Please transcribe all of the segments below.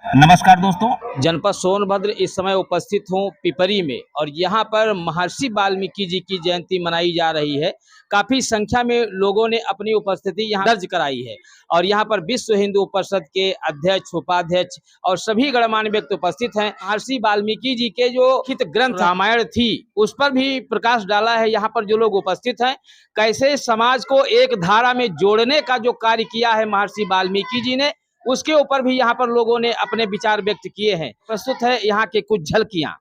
नमस्कार दोस्तों, जनपद सोनभद्र इस समय उपस्थित हूँ पिपरी में और यहाँ पर महर्षि वाल्मीकि जी की जयंती मनाई जा रही है। काफी संख्या में लोगों ने अपनी उपस्थिति यहाँ दर्ज कराई है और यहाँ पर विश्व हिंदू परिषद के अध्यक्ष, उपाध्यक्ष और सभी गणमान्य व्यक्ति उपस्थित हैं। महर्षि वाल्मीकि जी के जो लिखित ग्रंथ रामायण थी उस पर भी प्रकाश डाला है। यहाँ पर जो लोग उपस्थित हैं, कैसे समाज को एक धारा में जोड़ने का जो कार्य किया है महर्षि वाल्मीकि जी ने, उसके ऊपर भी यहाँ पर लोगों ने अपने विचार व्यक्त किए हैं। प्रस्तुत है यहाँ के कुछ झलकियां।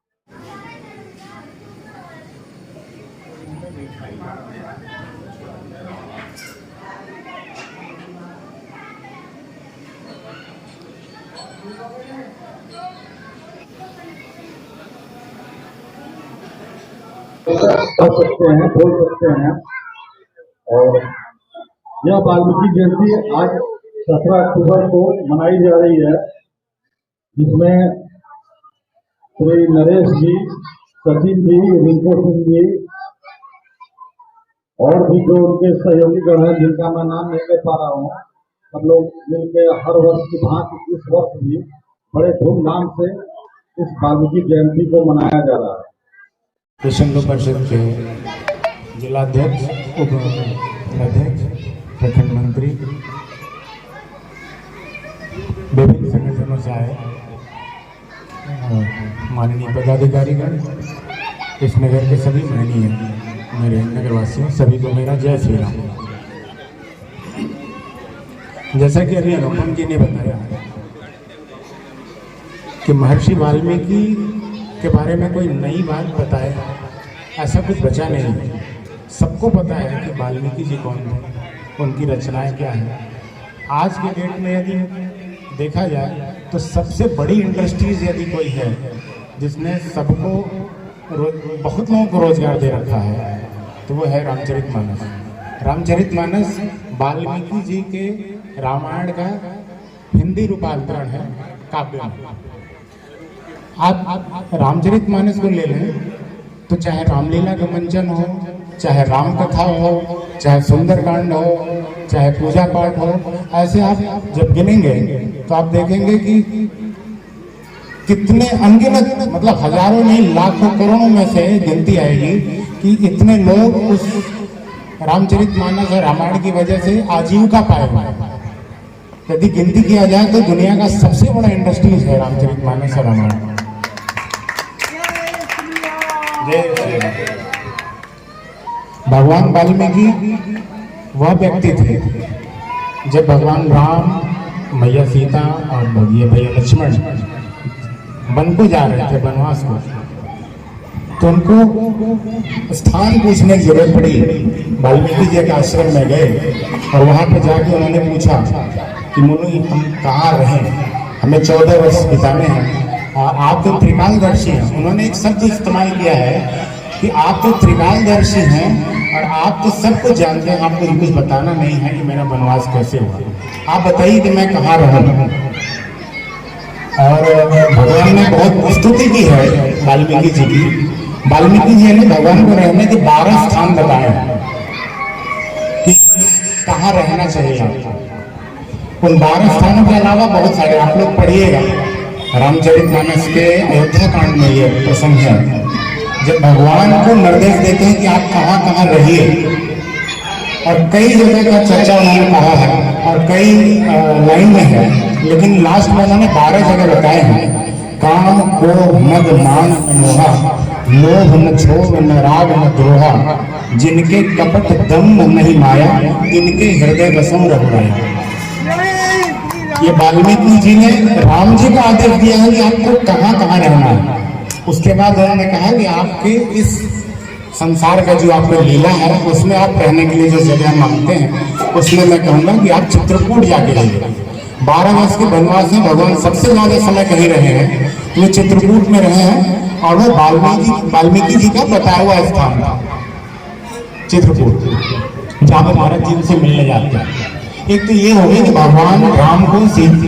कर सकते हैं, बोल सकते हैं। और यह वाल्मीकि जयंती आज 17 अक्टूबर को मनाई जा रही है, जिसमें श्री नरेश जी, सचिन जी, रिंकू सिंह जी और भी जो उनके सहयोगी गण हैं जिनका मैं नाम नहीं ले पा रहा हूँ, सब लोग मिलकर हर वर्ष की भांति इस वर्ष भी बड़े धूमधाम से इस वाल्मीकि जयंती को मनाया जा रहा है। विश्व हिंदू परिषद के जिलाध्यक्ष, उप अध्यक्ष, प्रखंड मंत्री, विभिन्न संगठनों से आए माननीय पदाधिकारीगण, इस नगर के सभी माननीय मेरे नगरवासियों, सभी को मेरा जय श्री राम। जैसा कि अभी अनुपम जी ने बताया कि महर्षि वाल्मीकि के बारे में कोई नई बात बताए, ऐसा कुछ बचा नहीं। सबको पता है कि वाल्मीकि जी कौन थे, उनकी रचनाएं क्या है। आज के डेट में यदि देखा जाए तो सबसे बड़ी इंडस्ट्रीज यदि कोई है जिसने सबको बहुत लोगों को रोजगार दे रखा है, तो वो है रामचरितमानस। रामचरितमानस वाल्मीकि जी के रामायण का हिंदी रूपांतरण है काव्य में। आप रामचरितमानस को ले लें तो चाहे रामलीला का मंचन हो, चाहे राम कथा हो, चाहे सुंदरकांड हो, चाहे पूजा पाठ हो, ऐसे आप जब गिनेंगे तो आप देखेंगे कि कितने अनगिनत, मतलब हजारों नहीं लाखों करोड़ों में से गिनती आएगी कि इतने लोग उस रामचरितमानस और रामायण की वजह से आजीविका पाए हुए हैं। यदि गिनती किया जाए तो दुनिया का सबसे बड़ा इंडस्ट्रीज है रामचरितमानस और रामायण। भगवान वाल्मीकि वह व्यक्ति थे जब भगवान राम, मैया सीता और भैया लक्ष्मण वन को जा रहे थे, वनवास को, तो उनको स्थान पूछने की जरूरत पड़ी। वाल्मीकि जी के आश्रम में गए और वहां पर जाके उन्होंने पूछा कि मुनि हम कहाँ रहें, हमें 14 वर्ष बिताने हैं और आप तो त्रिकालदर्शी हैं। उन्होंने एक शब्द इस्तेमाल किया है कि आप तो त्रिकालदर्शी हैं और आप तो सब कुछ जानते हैं, आपको कुछ बताना नहीं है कि मेरा वनवास कैसे हुआ। आप बताइए कि मैं कहाँ रहूं। और भगवान ने बहुत स्तुति की है वाल्मीकि जी की। वाल्मीकि जी ने भगवान को रहने के 12 स्थान बताए हैं कि कहाँ रहना चाहिए आपको। उन 12 स्थानों के अलावा बहुत सारे आप लोग पढ़िएगा। रामचरितमानस के अयोध्या कांड में ये प्रसंग है जब भगवान को निर्देश देते हैं कि आप कहाँ कहाँ रहिए, और कई जगह का चर्चा उन्होंने कहा है और कई लाइन में है, लेकिन लास्ट में उन्होंने 12 जगह बताए हैं। काम, क्रोध, मद, मान, मोहा, लोभ न क्षोभ न राग न द्रोहा, जिनके कपट दम्भ नहीं माया, इनके हृदय वसम रघुराया। ये वाल्मीकि जी ने राम जी को आदेश दिया है कि आपको कहाँ कहाँ रहना है। उसके बाद उन्होंने कहा कि आपके इस संसार का जो आपका लीला है उसमें आप रहने के लिए जो जगह मांगते हैं, उसमें मैं कहूँगा कि आप चित्रकूट जाके रहिए। 12 वर्ष के वनवास में भगवान सबसे ज्यादा समय कहीं रहे हैं, वो चित्रकूट में रहे हैं और वो वाल्मीकि जी का बताया हुआ स्थान था चित्रकूट, जहाँ पे महाराज जी से मिलने जाते हैं। एक तो ये हो गया कि भगवान राम को,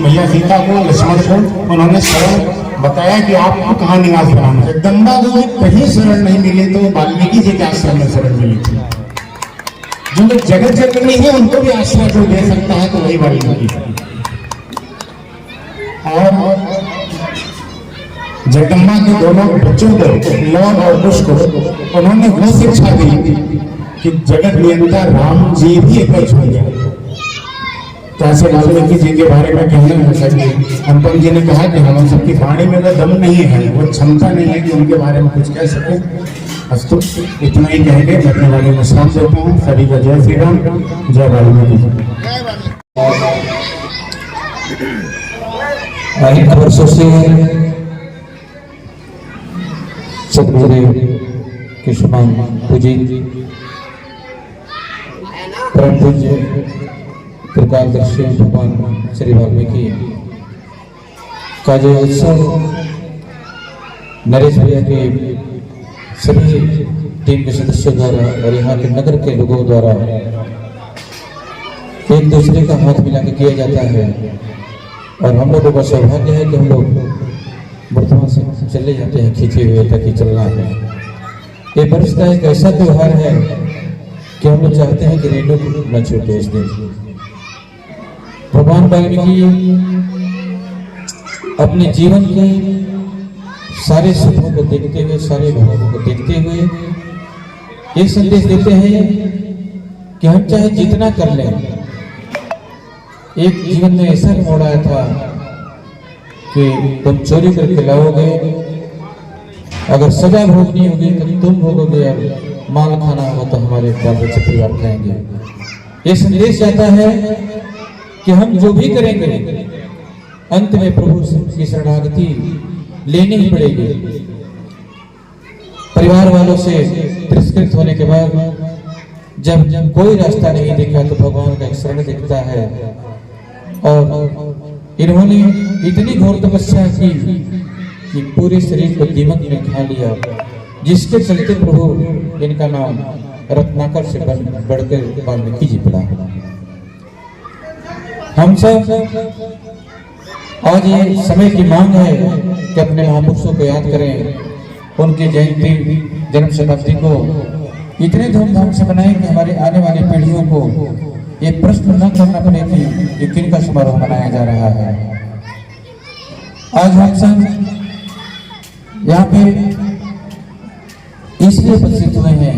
मैया सीता को, लक्ष्मण को उन्होंने शरण बताया कि आपको कहाँ निवास बनाना है। जगदम्बा को कहीं शरण नहीं मिली तो वाल्मीकि जी के आश्रम में शरण मिली थी। जो लोग जगत जननी है उनको भी आश्रय जो दे सकता है तो वही वाल्मीकि है। और जगदम्बा के दोनों बच्चों को, लव और कुश को, उन्होंने वो शिक्षा दी कि जगत नियंता राम जी भी एक बार छूट गए। तो ऐसे वाल्मीकि जी के बारे में कहना है सर, अनुपम जी ने कहा कि हम सबकी वाणी में वो दम नहीं है, वो क्षमता नहीं है कि उनके बारे में कुछ कह सके। अस्तु, इतना ही कह के अपने बारे में सलाम देता हूँ। सभी का जय श्री राम, जय वाल्मीकि जी। अनेक वर्षों से सदगुरुदेव के समान पूजित परम पूज्य त्रिकालदर्शी भगवान श्री वाल्मीकि का जो उत्सव नरेश भैया के सभी टीम के सदस्यों द्वारा और यहाँ के नगर के लोगों द्वारा एक दूसरे का हाथ मिला के किया जाता है। और हम लोगों का सौभाग्य है कि हम लोग वर्तमान से चले जाते हैं खींचे हुए ताकि चलना है। ये वर्ष का एक ऐसा त्यौहार है कि हम लोग चाहते हैं कि रेडियो न छूटे इस दिन। भगवान वाल्मीकि अपने जीवन के सारे सुखों को देखते हुए, सारे भावों को देखते हुए ये संदेश देते हैं कि हम चाहे जितना कर लें, एक जीवन में ऐसा मोड़ आया था कि तुम चोरी करके लाओगे, अगर सजा भोगनी होगी तो तुम भोगोगे, और माल खाना होगा तो हमारे बाल बच्चे परिवार खाएंगे। ये संदेश आता है कि हम जो भी करेंगे अंत में प्रभु की शरणागति लेनी ही पड़ेगी। परिवार वालों से तिरस्कृत होने के बाद जब कोई रास्ता नहीं दिखा तो भगवान का एक शरण दिखता है। और इन्होंने इतनी घोर तपस्या की कि पूरे शरीर को दीमक ने खा लिया, जिसके चलते प्रभु इनका नाम रत्नाकर से बढ़कर वाल्मीकि जी पड़ा। हम सब आज ये समय की मांग है कि अपने महापुरुषों को याद करें, उनकी जयंती जन्म शताब्दी को इतने धूमधाम से मनाएं कि हमारे आने वाली पीढ़ियों को ये प्रश्न न करना पड़े कि किन का समारोह मनाया जा रहा है। आज हम सब यहाँ पे इसलिए उपस्थित हुए हैं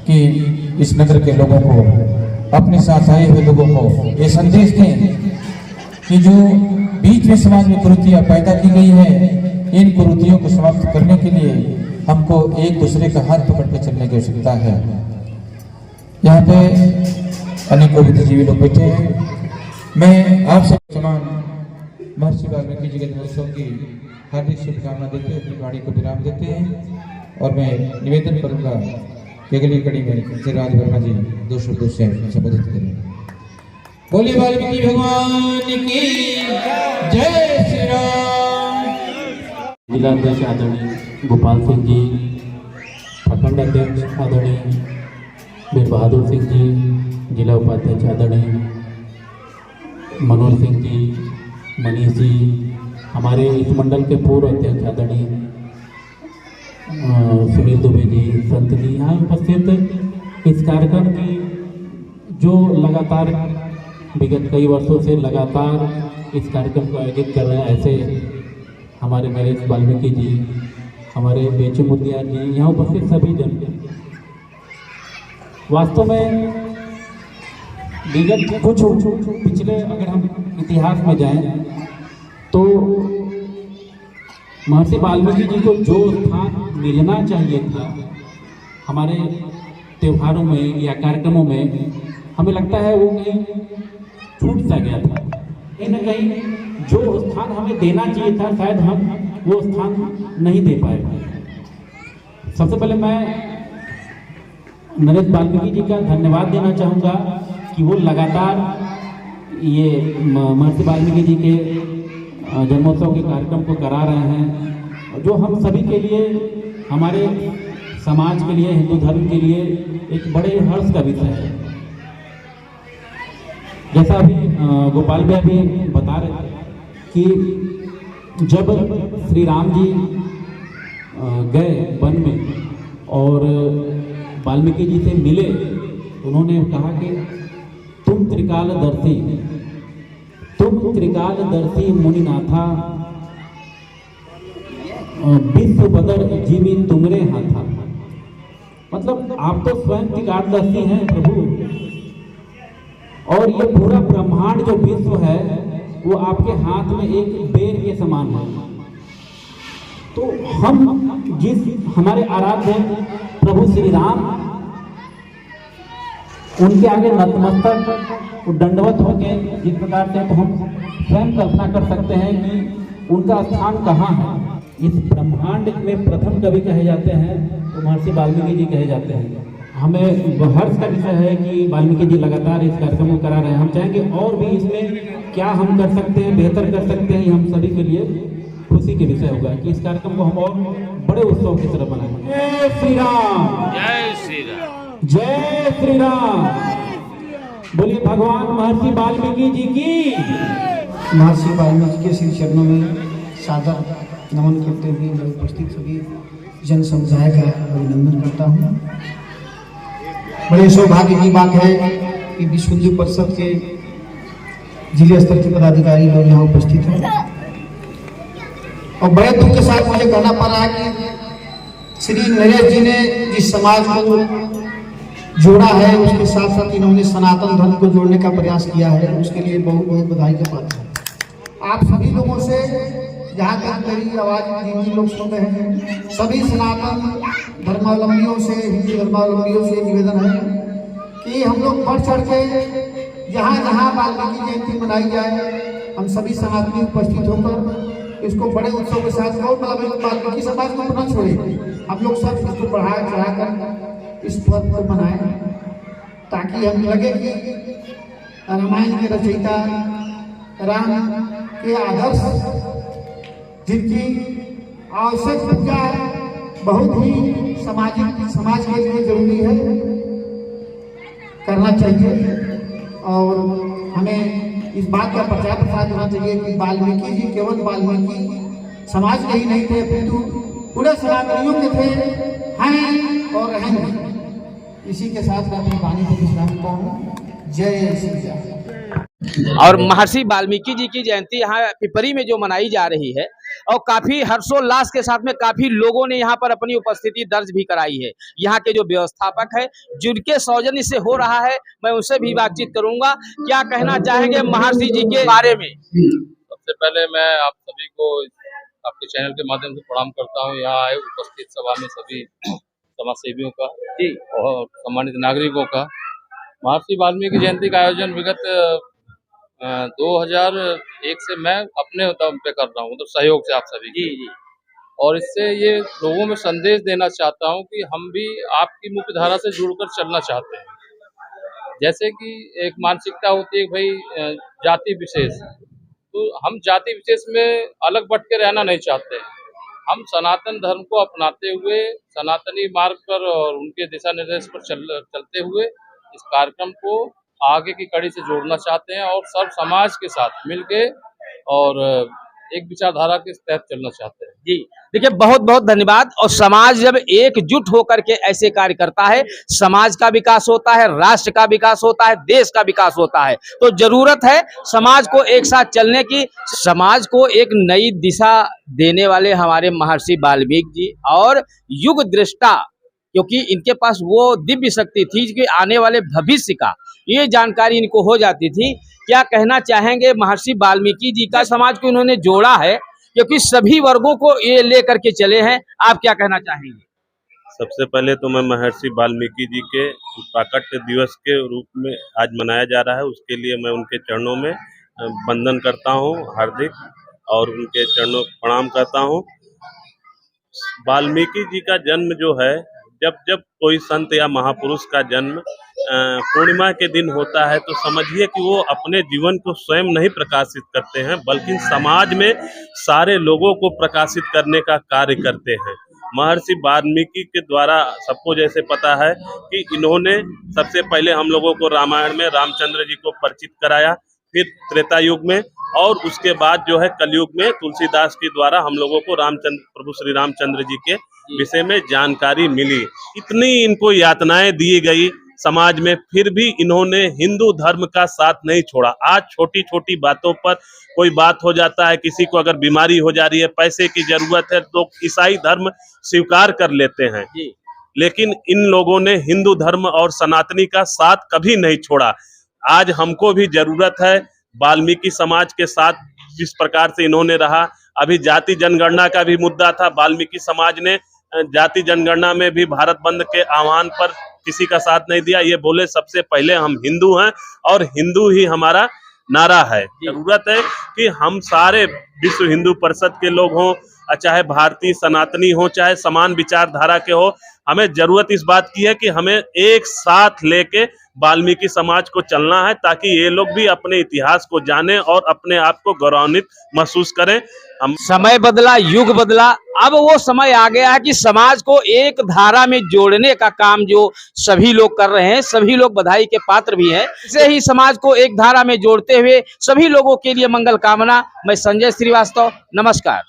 कि इस नगर के लोगों को, अपने साथ आए हुए लोगों को ये संदेश दें कि जो बीच में समाज में कुरीतियां पैदा की गई है, इन कुरीतियों को समाप्त करने के लिए हमको एक दूसरे का हाथ पकड़ के चलने की आवश्यकता है। यहाँ पे अनेकों बुद्धिजीवी लोग बैठे हैं। मैं आपसे समान महर्षि वाल्मीकि जी के जन्मोत्सव की हार्दिक शुभकामना देते हुए अपनी वाणी को विराम देते हैं। और मैं निवेदन करूंगा कि अगली कड़ी में श्री राज वर्मा जी 2 शब्दों से संबोधित करें। बोलिए वाल्मीकि भगवान की जय श्री राम। जिलाध्यक्ष आदरणीय गोपाल सिंह जी, प्रखंड अध्यक्ष आदरणीय वीर बहादुर सिंह जी, जिला उपाध्यक्ष आदरणीय मनोज सिंह जी, मनीष जी, हमारे इस मंडल के पूर्व अध्यक्ष आदरणीय सुनील दुबे जी, संत जी, यहाँ उपस्थित इस कार्यक्रम की जो लगातार विगत कई वर्षों से लगातार इस कार्यक्रम को आयोजित कर रहे हैं, ऐसे हमारे नरेश वाल्मीकि जी, हमारे बेचू मुद्दिया जी, यहाँ उपस्थित सभी जन। वास्तव में विगत कुछ पिछले अगर हम इतिहास में जाएं तो महर्षि वाल्मीकि जी को जो स्थान मिलना चाहिए था हमारे त्योहारों में या कार्यक्रमों में, हमें लगता है वो कहीं छूट सा गया था। कहीं न कहीं जो स्थान हमें देना चाहिए था शायद हम वो स्थान नहीं दे पाए। सबसे पहले मैं नरेश वाल्मीकि जी का धन्यवाद देना चाहूँगा कि वो लगातार ये महर्षि वाल्मीकि जी के जन्मोत्सव के कार्यक्रम को करा रहे हैं, जो हम सभी के लिए, हमारे समाज के लिए, हिंदू धर्म के लिए एक बड़े हर्ष का विषय है। जैसा अभी गोपाल भैया भी बता रहे थे कि जब श्री राम जी गए वन में और वाल्मीकि जी से मिले, उन्होंने कहा कि तुम त्रिकालदर्शी मुनिनाथा विश्व बदर जीवी तुमरे हाथा। मतलब आप तो स्वयं त्रिकालदर्शी हैं प्रभु, और ये पूरा ब्रह्मांड जो विश्व है वो आपके हाथ में एक बेर के समान है। तो हम जिस हमारे आराध्य प्रभु श्री राम, उनके आगे नतमस्तक दंडवत होके जिस प्रकार से, तो हम स्वयं कल्पना कर सकते हैं कि उनका स्थान कहाँ है। इस ब्रह्मांड में प्रथम कवि कहे जाते हैं तो महर्षि वाल्मीकि जी कहे जाते हैं। हमें हर्ष का विषय है कि वाल्मीकि जी लगातार इस कार्यक्रम को करा रहे हैं। हम चाहेंगे और भी इसमें क्या हम कर सकते हैं, बेहतर कर सकते हैं, हम सभी के लिए खुशी के विषय होगा कि इस कार्यक्रम को हम और बड़े उत्सव की तरह बनाएं। जय श्री राम, जय श्री राम, जय श्री राम। बोलिए भगवान महर्षि वाल्मीकि जी की। महर्षि वाल्मीकि के श्री चरणों में सादर नमन करते हुए मैं उपस्थित सभी जन समुदाय का अभिनंदन करता हूँ। बड़े सौभाग्य की बात है कि विश्व हिंदू परिषद के जिले स्तर के पदाधिकारी लोग यहाँ उपस्थित हैं, और बड़े दुख के साथ मुझे कहना पड़ रहा है कि श्री नरेश जी ने जिस समाज को जोड़ा है उसके साथ साथ इन्होंने सनातन धर्म को जोड़ने का प्रयास किया है, उसके लिए बहुत बहुत बधाई के पात्र है। आप सभी लोगों से, जहाँ तक मेरी आवाज़ जिन लोग सुन रहे हैं, सभी सनातन धर्मावलंबियों से, हिंदू धर्मावलंबियों से निवेदन है कि हम लोग बढ़ चढ़ के जहाँ जहाँ वाल्मीकि जयंती मनाई जाए, हम सभी सनातनी उपस्थित होकर इसको बड़े उत्सव के साथ, और मतलब वाल्मीकि समाज को न छोड़े, हम लोग सब इसको बढ़ा चढ़ाकर इस पर्व को मनाएं, ताकि हम लगे कि रामायण के रचयिता राम के आदर्श, जिनकी आवश्यक पूजा बहुत ही समाज के लिए जरूरी है, करना चाहिए। और हमें इस बात का प्रचार प्रसार होना चाहिए कि वाल्मीकि जी केवल वाल्मीकि समाज के ही नहीं थे, अपितु पूरे सनातनियों के थे, हैं और रहेंगे। इसी के साथ मैं अपनी वाणी को विश्राम करता हूँ। जय श्री राम। और महर्षि वाल्मीकि जी की जयंती यहाँ पिपरी में जो मनाई जा रही है, और काफी हर्षोल्लास के साथ में काफी लोगों ने यहाँ पर अपनी उपस्थिति दर्ज भी कराई है। यहाँ के जो व्यवस्थापक है, जिनके सौजन्य से हो रहा है, मैं उनसे भी बातचीत करूंगा। क्या कहना चाहेंगे महर्षि जी के बारे में? सबसे पहले मैं आप सभी को आपके चैनल के माध्यम से प्रणाम करता हूँ। यहाँ आए उपस्थित सभा में सभी समाज सेवियों का जी और सम्मानित नागरिकों का। महर्षि वाल्मीकि जयंती का आयोजन विगत 2001 से मैं अपने दम पे कर रहा हूँ, मतलब सहयोग से आप सभी की। और इससे ये लोगों में संदेश देना चाहता हूँ कि हम भी आपकी मुख्य धारा से जुड़कर चलना चाहते हैं। जैसे कि एक मानसिकता होती है भाई जाति विशेष, तो हम जाति विशेष में अलग बट के रहना नहीं चाहते हैं। हम सनातन धर्म को अपनाते हुए सनातनी मार्ग पर और उनके दिशा निर्देश पर चलते हुए इस कार्यक्रम को आगे की कड़ी से जोड़ना चाहते हैं, और सब समाज के साथ मिलके और एक विचारधारा के तहत चलना चाहते हैं। जी देखिए, बहुत बहुत धन्यवाद। और समाज जब एकजुट होकर के ऐसे कार्य करता है, समाज का विकास होता है, राष्ट्र का विकास होता है, देश का विकास होता है। तो जरूरत है समाज को एक साथ चलने की। समाज को एक नई दिशा देने वाले हमारे महर्षि वाल्मीकि जी और युग दृष्टा, क्योंकि इनके पास वो दिव्य शक्ति थी कि आने वाले भविष्य का ये जानकारी इनको हो जाती थी। क्या कहना चाहेंगे महर्षि वाल्मीकि जी का? समाज को इन्होंने जोड़ा है, क्योंकि सभी वर्गों को ये लेकर के चले हैं। आप क्या कहना चाहेंगे? सबसे पहले तो मैं महर्षि वाल्मीकि जी के प्राकट्य दिवस के रूप में आज मनाया जा रहा है, उसके लिए मैं उनके चरणों में वंदन करता हूं हार्दिक, और उनके चरणों प्रणाम करता हूं। वाल्मीकि जी का जन्म जो है, जब कोई संत या महापुरुष का जन्म पूर्णिमा के दिन होता है, तो समझिए कि वो अपने जीवन को स्वयं नहीं प्रकाशित करते हैं, बल्कि समाज में सारे लोगों को प्रकाशित करने का कार्य करते हैं। महर्षि वाल्मीकि के द्वारा सबको जैसे पता है कि इन्होंने सबसे पहले हम लोगों को रामायण में रामचंद्र जी को परिचित कराया, फिर त्रेता युग में, और उसके बाद जो है कलयुग में तुलसीदास के द्वारा हम लोगों को प्रभु श्री रामचंद्र जी के विषय में जानकारी मिली। इतनी इनको यातनाएं दी गई समाज में, फिर भी इन्होंने हिंदू धर्म का साथ नहीं छोड़ा। आज छोटी छोटी बातों पर कोई बात हो जाता है, किसी को अगर बीमारी हो जा रही है, पैसे की जरूरत है, तो ईसाई धर्म स्वीकार कर लेते हैं, लेकिन इन लोगों ने हिंदू धर्म और सनातनी का साथ कभी नहीं छोड़ा। आज हमको भी जरूरत है वाल्मीकि समाज के साथ जिस प्रकार से इन्होंने रहा। अभी जाति जनगणना का भी मुद्दा था, वाल्मीकि समाज ने जाति जनगणना में भी भारत बंद के आह्वान पर किसी का साथ नहीं दिया। ये बोले सबसे पहले हम हिंदू हैं और हिंदू ही हमारा नारा है। जरूरत है कि हम सारे विश्व हिंदू परिषद के लोग हों, चाहे भारतीय सनातनी हो, चाहे समान विचारधारा के हो, हमें जरूरत इस बात की है कि हमें एक साथ लेके वाल्मीकि समाज को चलना है, ताकि ये लोग भी अपने इतिहास को जानें और अपने आप को गौरवान्वित महसूस करें। हम समय बदला, युग बदला, अब वो समय आ गया है कि समाज को एक धारा में जोड़ने का काम जो सभी लोग कर रहे हैं, सभी लोग बधाई के पात्र भी हैं। इसे ही समाज को एक धारा में जोड़ते हुए सभी लोगों के लिए मंगल कामना। मैं संजय श्रीवास्तव, नमस्कार।